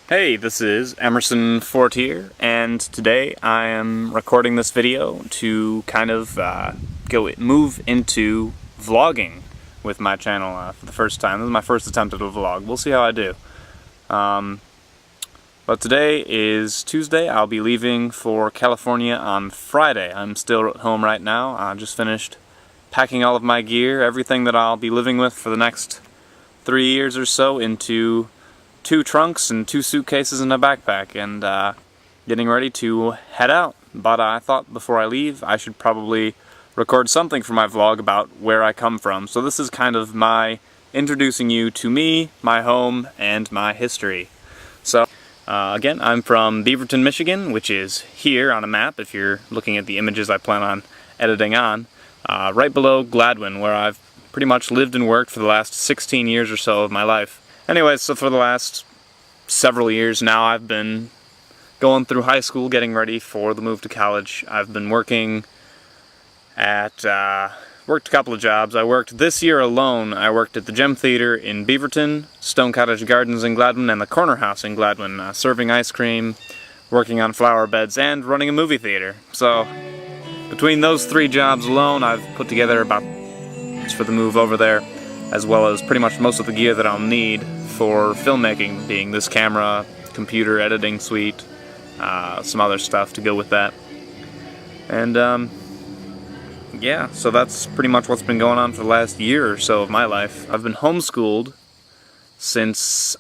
Hey, this is Emerson Fortier, and today I am recording this video to kind of move into vlogging with my channel for the first time. This is my first attempt at a vlog. We'll see how I do. But today is Tuesday. I'll be leaving for California on Friday. I'm still at home right now. I just finished packing all of my gear, everything that I'll be living with for the next 3 years or so, into 2 trunks and 2 suitcases and a backpack, and getting ready to head out. But I thought before I leave I should probably record something for my vlog about where I come from. So this is kind of my introducing you to me, my home, and my history. So again, I'm from Beaverton, Michigan, which is here on a map if you're looking at the images I plan on editing on, right below Gladwin, where I've pretty much lived and worked for the last 16 years or so of my life. Anyways, so for the last several years now, I've been going through high school, getting ready for the move to college. I've been working at, worked a couple of jobs. I worked this year alone. I worked at the Gem Theater in Beaverton, Stone Cottage Gardens in Gladwin, and the Corner House in Gladwin, serving ice cream, working on flower beds, and running a movie theater. So, between those 3 jobs alone, I've put together about for the move over there, as well as pretty much most of the gear that I'll need for filmmaking, being this camera, computer, editing suite, some other stuff to go with that. And yeah, so that's pretty much what's been going on for the last year or so of my life. I've been homeschooled since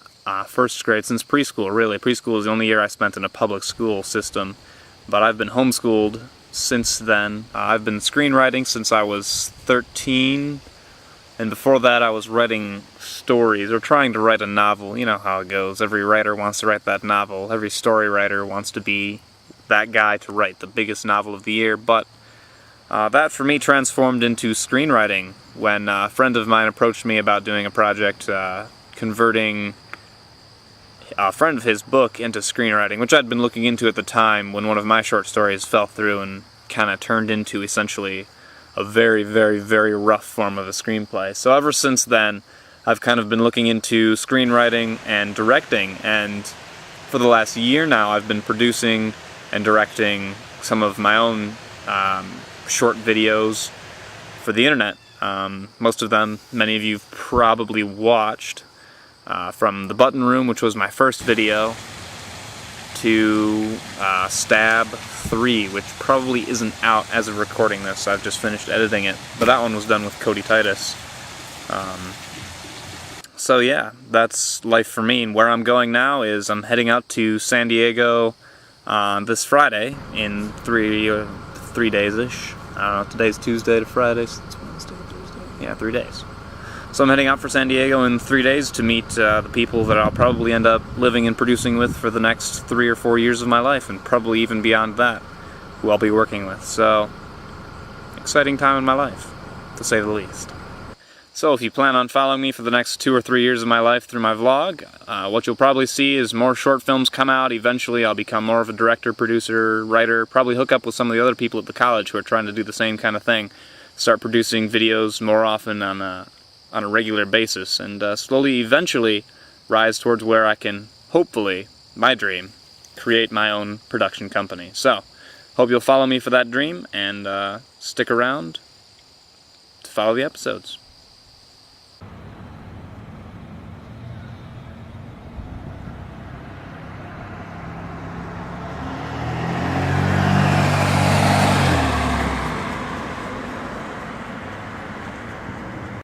first grade, since preschool, really. Preschool is the only year I spent in a public school system, but I've been homeschooled since then. I've been screenwriting since I was 13. And before that I was writing stories, or trying to write a novel. You know how it goes. Every writer wants to write that novel. Every story writer wants to be that guy to write the biggest novel of the year. But that for me transformed into screenwriting when a friend of mine approached me about doing a project converting a friend of his book into screenwriting, which I'd been looking into at the time when one of my short stories fell through and kind of turned into essentially a very, very, very rough form of a screenplay. So ever since then, I've kind of been looking into screenwriting and directing, and for the last year now I've been producing and directing some of my own short videos for the internet. Most of them, many of you have probably watched, from The Button Room, which was my first video, to Stab 3, which probably isn't out as of recording this. I've just finished editing it, but that one was done with Cody Titus. So yeah, that's life for me. And where I'm going now is I'm heading out to San Diego this Friday in 3 days-ish. I don't know, today's Tuesday to Friday, so it's Wednesday, Tuesday. Yeah, 3 days. So I'm heading out for San Diego in 3 days to meet the people that I'll probably end up living and producing with for the next 3 or 4 years of my life, and probably even beyond that, who I'll be working with. So, exciting time in my life, to say the least. So if you plan on following me for the next 2 or 3 years of my life through my vlog, what you'll probably see is more short films come out. Eventually I'll become more of a director, producer, writer, probably hook up with some of the other people at the college who are trying to do the same kind of thing. Start producing videos more often on a regular basis, and slowly, eventually, rise towards where I can, hopefully, my dream, create my own production company. So, hope you'll follow me for that dream, and stick around to follow the episodes.